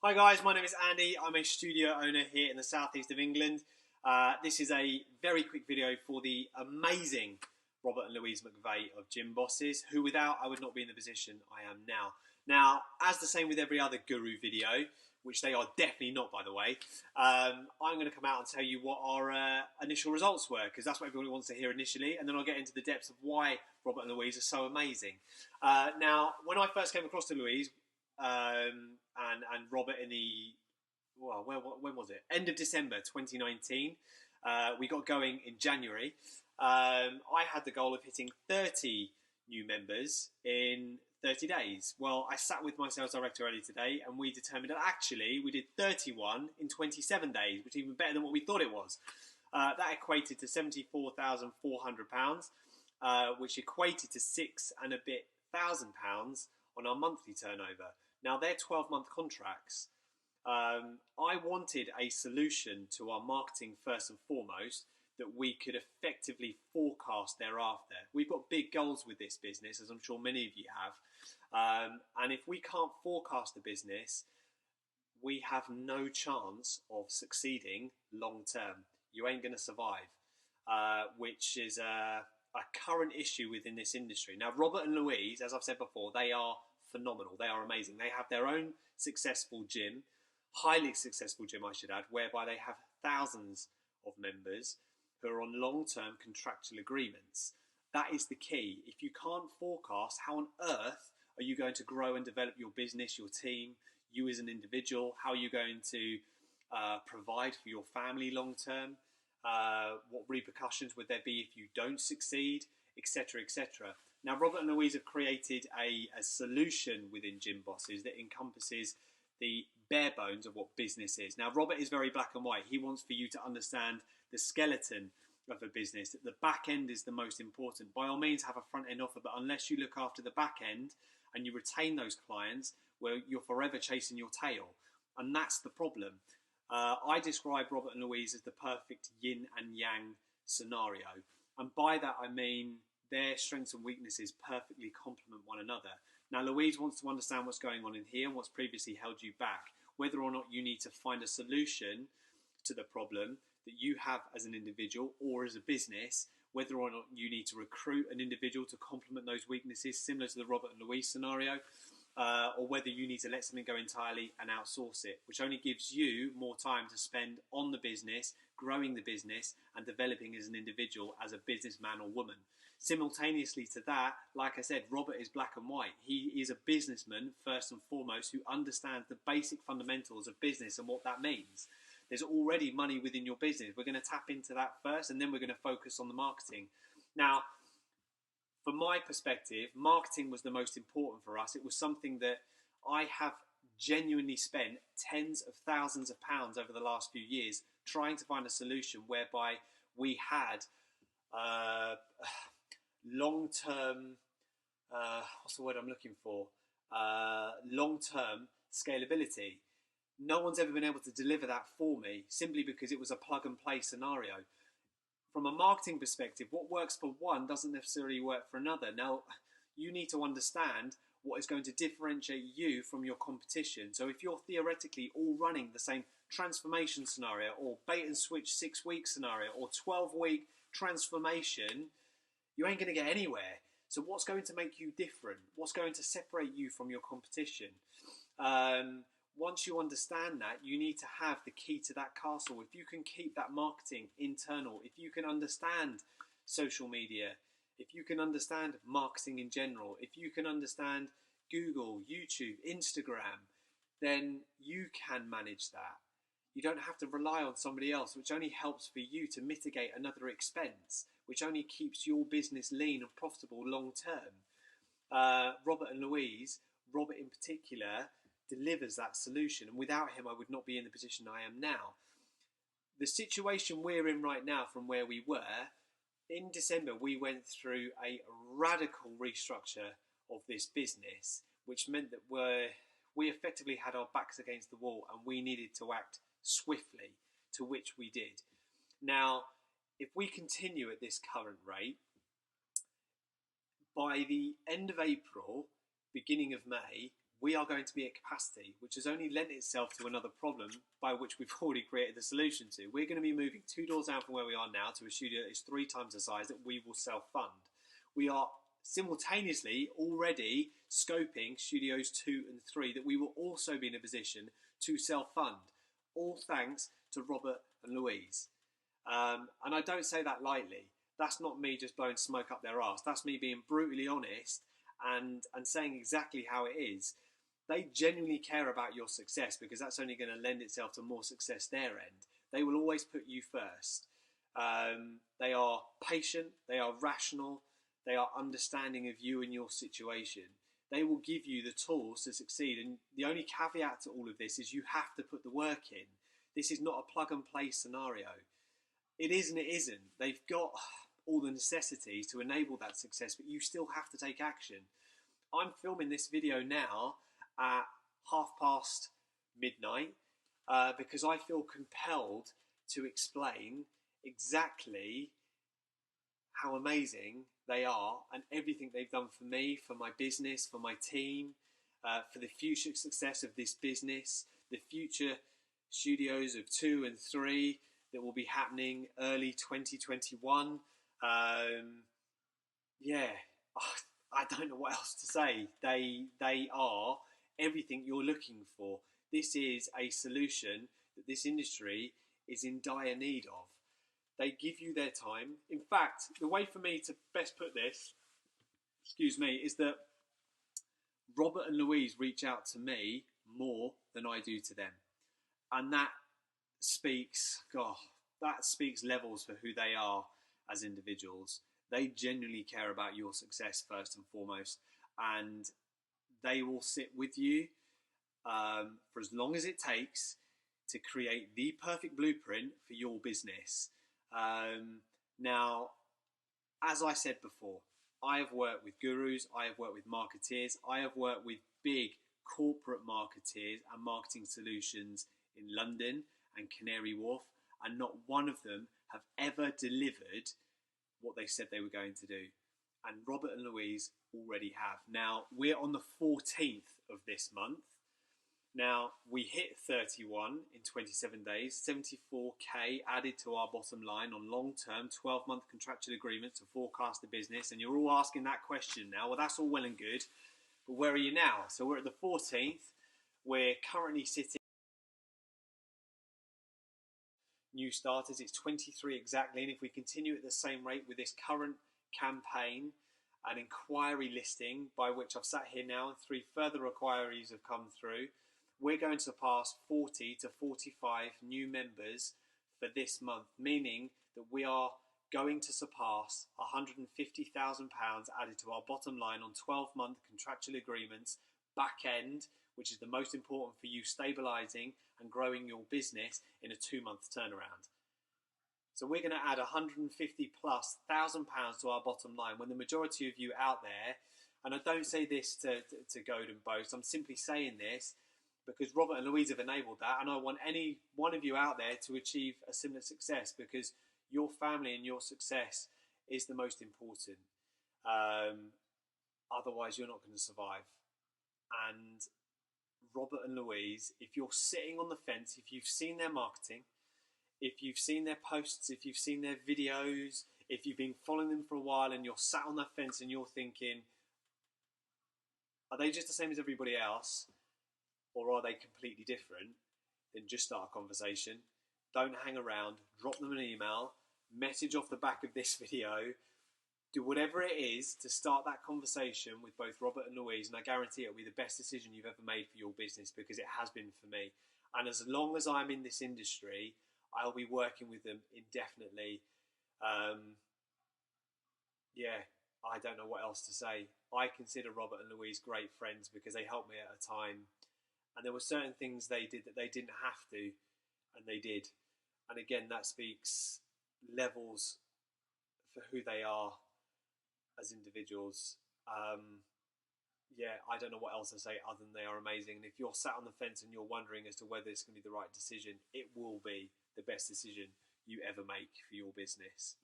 Hi guys, my name is Andy. I'm a studio owner here in the southeast of England. This is a very quick video for the amazing Robert and Louise McVeigh of Gym Bosses, who without I would not be in the position I am now. Now, as the same with every other guru video, which they are definitely not by the way, I'm going to come out and tell you what our initial results were, because that's what everybody wants to hear initially, and then I'll get into the depths of why Robert and Louise are so amazing. Now, when I first came across to Louise, and Robert in the, well, when was it? End of December 2019. We got going in January. I had the goal of hitting 30 new members in 30 days. Well, I sat with my sales director earlier today and we determined that actually we did 31 in 27 days, which is even better than what we thought it was. That equated to £74,400, which equated to £6,000 on our monthly turnover. Now, they're 12-month contracts. I wanted a solution to our marketing first and foremost that we could effectively forecast thereafter. We've got big goals with this business, as I'm sure many of you have. And if we can't forecast the business, we have no chance of succeeding long term. You ain't going to survive, which is a current issue within this industry. Now, Robert and Louise, as I've said before, they are phenomenal. They are amazing. They have their own successful gym, highly successful gym, I should add, whereby they have thousands of members who are on long-term contractual agreements. That is the key. If you can't forecast, how on earth are you going to grow and develop your business, your team, you as an individual? How are you going to provide for your family long-term? What repercussions would there be if you don't succeed, etc., etc.? Now, Robert and Louise have created a solution within Gym Bosses that encompasses the bare bones of what business is. Now, Robert is very black and white. He wants for you to understand the skeleton of a business, that the back end is the most important. By all means, have a front end offer, but unless you look after the back end and you retain those clients, well, you're forever chasing your tail. And that's the problem. I describe Robert and Louise as the perfect yin and yang scenario. And by that, I mean their strengths and weaknesses perfectly complement one another. Now, Louise wants to understand what's going on in here and what's previously held you back, whether or not you need to find a solution to the problem that you have as an individual or as a business, whether or not you need to recruit an individual to complement those weaknesses, similar to the Robert and Louise scenario, or whether you need to let something go entirely and outsource it, which only gives you more time to spend on the business, growing the business, and developing as an individual, as a businessman or woman. Simultaneously to that, like I said, Robert is black and white. He is a businessman, first and foremost, who understands the basic fundamentals of business and what that means. There's already money within your business. We're going to tap into that first, and then we're going to focus on the marketing. Now, from my perspective, marketing was the most important for us. It was something that I have genuinely spent tens of thousands of pounds over the last few years trying to find a solution whereby we had long-term, what's the word I'm looking for? Long-term scalability. No one's ever been able to deliver that for me simply because it was a plug-and-play scenario. From a marketing perspective, what works for one doesn't necessarily work for another. Now, you need to understand what is going to differentiate you from your competition. So if you're theoretically all running the same transformation scenario or bait and switch 6-week scenario or 12-week transformation, you ain't going to get anywhere. So what's going to make you different? What's going to separate you from your competition? Once you understand that, you need to have the key to that castle. If you can keep that marketing internal, if you can understand social media, if you can understand marketing in general, if you can understand Google, YouTube, Instagram, then you can manage that. You don't have to rely on somebody else, which only helps for you to mitigate another expense, which only keeps your business lean and profitable long term. Robert and Louise, Robert in particular, delivers that solution, and without him I would not be in the position I am now. The situation we're in right now from where we were, in December we went through a radical restructure of this business, which meant that we effectively had our backs against the wall and we needed to act swiftly, to which we did. Now, if we continue at this current rate, by the end of April, beginning of May, we are going to be at capacity, which has only lent itself to another problem by which we've already created the solution to. We're going to be moving 2 doors down from where we are now to a studio that is 3 times the size that we will self-fund. We are simultaneously already scoping studios 2 and 3 that we will also be in a position to self-fund, all thanks to Robert and Louise. And I don't say that lightly. That's not me just blowing smoke up their arse. That's me being brutally honest and saying exactly how it is. They genuinely care about your success because that's only going to lend itself to more success their end. They will always put you first. They are patient, they are rational, they are understanding of you and your situation. They will give you the tools to succeed. And the only caveat to all of this is you have to put the work in. This is not a plug and play scenario. It is and it isn't. They've got all the necessities to enable that success, but you still have to take action. I'm filming this video now at midnight because I feel compelled to explain exactly how amazing they are and everything they've done for me, for my business, for my team, for the future success of this business, the future studios of 2 and 3 that will be happening early 2021. I don't know what else to say. They are everything you're looking for. This is a solution that this industry is in dire need of. They give you their time. In fact, the way for me to best put this, is that Robert and Louise reach out to me more than I do to them. And that speaks levels for who they are as individuals. They genuinely care about your success first and foremost, and they will sit with you for as long as it takes to create the perfect blueprint for your business. Now, as I said before, I have worked with gurus, I have worked with marketeers, I have worked with big corporate marketeers and marketing solutions in London and Canary Wharf, and not one of them have ever delivered what they said they were going to do. And Robert and Louise already have. Now, we're on the 14th of this month. Now, we hit 31 in 27 days, 74k added to our bottom line on long-term 12-month contractual agreements to forecast the business. And you're all asking that question now. Well, that's all well and good, but where are you now? So we're at the 14th. We're currently sitting new starters. It's 23 exactly. And if we continue at the same rate with this current campaign and inquiry listing, by which I've sat here now and 3 further inquiries have come through, we're going to surpass 40 to 45 new members for this month, meaning that we are going to surpass £150,000 added to our bottom line on 12-month contractual agreements, back end, which is the most important for you stabilising and growing your business in a 2-month turnaround. So we're going to add £150,000+ to our bottom line when the majority of you out there, and I don't say this to goad and boast, I'm simply saying this because Robert and Louise have enabled that, and I want any one of you out there to achieve a similar success because your family and your success is the most important. Otherwise, you're not going to survive. And Robert and Louise, if you're sitting on the fence, if you've seen their marketing, if you've seen their posts, if you've seen their videos, if you've been following them for a while and you're sat on that fence and you're thinking, are they just the same as everybody else? Or are they completely different? Then just start a conversation. Don't hang around. Drop them an email. Message off the back of this video. Do whatever it is to start that conversation with both Robert and Louise, and I guarantee it'll be the best decision you've ever made for your business because it has been for me. And as long as I'm in this industry, I'll be working with them indefinitely. I don't know what else to say. I consider Robert and Louise great friends because they helped me at a time. And there were certain things they did that they didn't have to, and they did. And again, that speaks levels for who they are as individuals. I don't know what else to say other than they are amazing. And if you're sat on the fence and you're wondering as to whether it's going to be the right decision, it will be the best decision you ever make for your business.